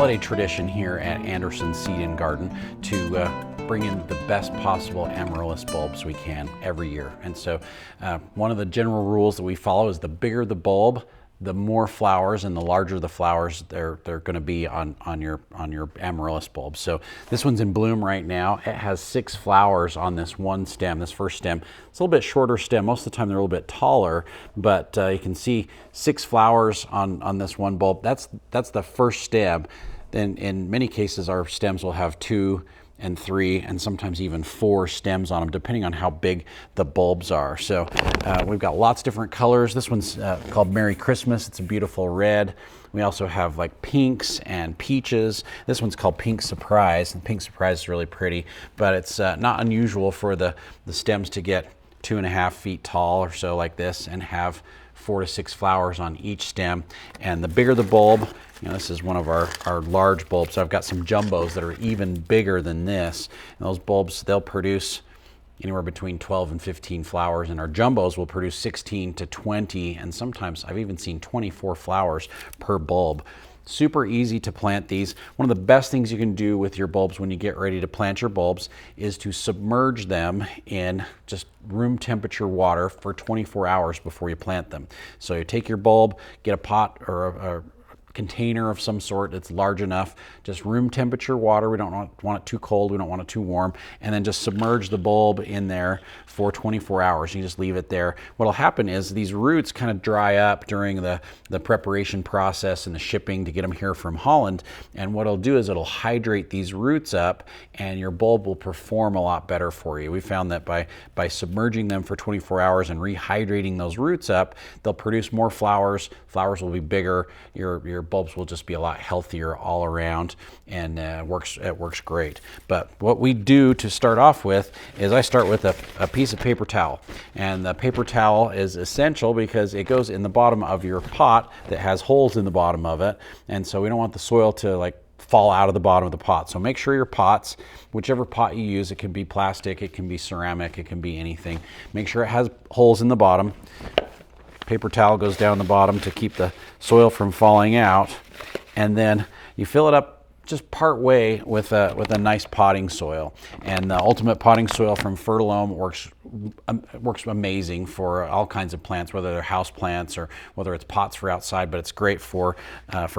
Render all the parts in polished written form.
holiday tradition here at Anderson Seed and Garden to bring in the best possible Amaryllis bulbs we can every year. And so one of the general rules that we follow is the bigger the bulb, the more flowers, and the larger the flowers they're going to be on your Amaryllis bulb. So this one's in bloom right now. It has 6 flowers on this one stem, this first stem. It's a little bit shorter stem. Most of the time they're a little bit taller, but you can see 6 flowers on this one bulb. That's the first stem. Then in many cases our stems will have 2 and 3 and sometimes even 4 stems on them, depending on how big the bulbs are. So we've got lots of different colors. This one's called Merry Christmas. It's a beautiful red. We also have like pinks and peaches. This one's called Pink Surprise, and Pink Surprise is really pretty, but it's not unusual for the stems to get 2.5 feet tall or so like this and have 4 to 6 flowers on each stem. And the bigger the bulb, this is one of our large bulbs. So I've got some jumbos that are even bigger than this. And those bulbs, they'll produce anywhere between 12 and 15 flowers, and our jumbos will produce 16 to 20, and sometimes I've even seen 24 flowers per bulb. Super easy to plant these. One of the best things you can do with your bulbs when you get ready to plant your bulbs is to submerge them in just room temperature water for 24 hours before you plant them. So you take your bulb, get a pot or a container of some sort that's large enough, just room temperature water. We don't want it too cold, we don't want it too warm, and then just submerge the bulb in there for 24 hours. You just leave it there. What'll happen is these roots kind of dry up during the preparation process and the shipping to get them here from Holland, and what it'll do is it'll hydrate these roots up and your bulb will perform a lot better for you. We found that by submerging them for 24 hours and rehydrating those roots up, they'll produce more flowers. Flowers will be bigger. Your bulbs will just be a lot healthier all around, and it works great. But what we do to start off with is I start with a piece of paper towel, and the paper towel is essential because it goes in the bottom of your pot that has holes in the bottom of it, and so we don't want the soil to fall out of the bottom of the pot. So make sure your pots, whichever pot you use, it can be plastic, it can be ceramic, it can be anything, make sure it has holes in the bottom. Paper towel goes down the bottom to keep the soil from falling out, and then you fill it up just part way with a nice potting soil. And the Ultimate Potting Soil from Fertilome works amazing for all kinds of plants, whether they're house plants or whether it's pots for outside, but it's great for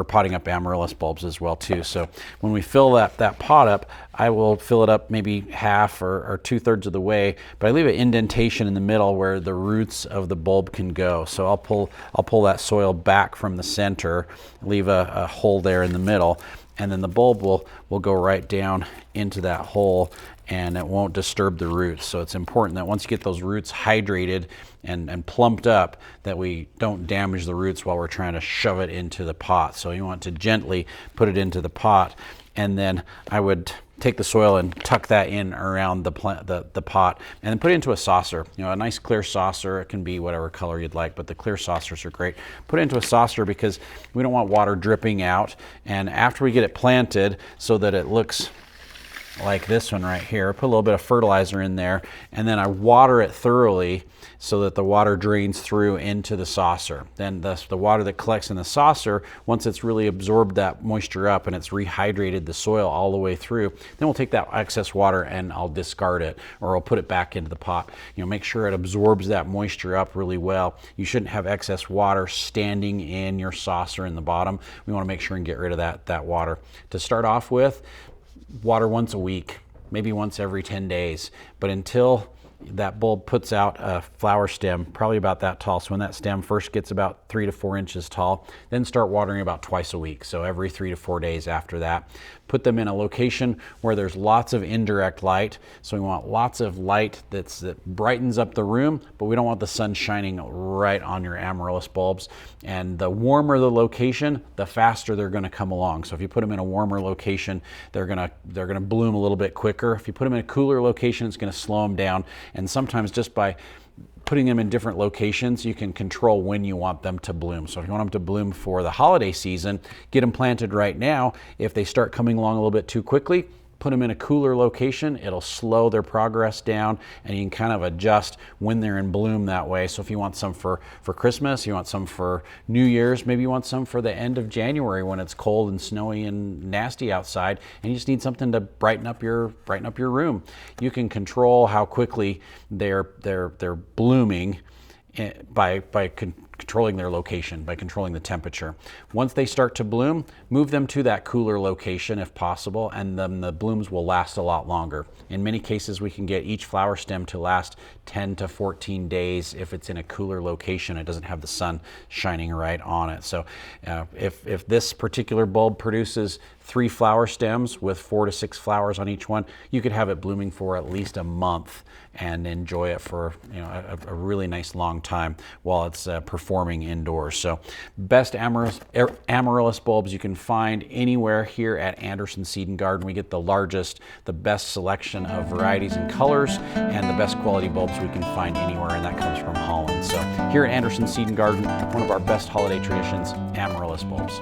potting up Amaryllis bulbs as well too. So when we fill that pot up, I will fill it up maybe half or 2/3 of the way, but I leave an indentation in the middle where the roots of the bulb can go. So I'll pull that soil back from the center, leave a hole there in the middle, and then the bulb will go right down into that hole and it won't disturb the roots. So it's important that once you get those roots hydrated and plumped up, that we don't damage the roots while we're trying to shove it into the pot. So you want to gently put it into the pot, and then I would take the soil and tuck that in around the pot, and then put it into a saucer. A nice clear saucer. It can be whatever color you'd like, but the clear saucers are great. Put it into a saucer because we don't want water dripping out. And after we get it planted, so that it looks like this one right here, put a little bit of fertilizer in there, and then I water it thoroughly so that the water drains through into the saucer. Then the water that collects in the saucer, once it's really absorbed that moisture up and it's rehydrated the soil all the way through, then we'll take that excess water and I'll discard it, or I'll put it back into the pot. Make sure it absorbs that moisture up really well. You shouldn't have excess water standing in your saucer in the bottom. We want to make sure and get rid of that water. To start off with, water once a week, maybe once every 10 days, but until that bulb puts out a flower stem probably about that tall. So when that stem first gets about 3 to 4 inches tall, then start watering about twice a week. So every 3 to 4 days after that. Put them in a location where there's lots of indirect light. So we want lots of light that brightens up the room, but we don't want the sun shining right on your Amaryllis bulbs. And the warmer the location, the faster they're going to come along. So if you put them in a warmer location, they're going to bloom a little bit quicker. If you put them in a cooler location, it's going to slow them down. And sometimes just by putting them in different locations, you can control when you want them to bloom. So if you want them to bloom for the holiday season, get them planted right now. If they start coming along a little bit too quickly, put them in a cooler location, it'll slow their progress down, and you can kind of adjust when they're in bloom that way. So if you want some for Christmas, you want some for New Year's, maybe you want some for the end of January when it's cold and snowy and nasty outside, and you just need something to brighten up your room. You can control how quickly they're blooming by controlling their location, by controlling the temperature. Once they start to bloom, move them to that cooler location if possible, and then the blooms will last a lot longer. In many cases, we can get each flower stem to last 10 to 14 days if it's in a cooler location. It doesn't have the sun shining right on it. So if this particular bulb produces 3 flower stems with 4 to 6 flowers on each one, you could have it blooming for at least a month and enjoy it for a really nice long time while it's performing indoors. So best Amaryllis bulbs you can find anywhere here at Anderson Seed and Garden. We get the largest, the best selection of varieties and colors, and the best quality bulbs we can find anywhere, and that comes from Holland. So here at Anderson Seed and Garden, one of our best holiday traditions, Amaryllis bulbs.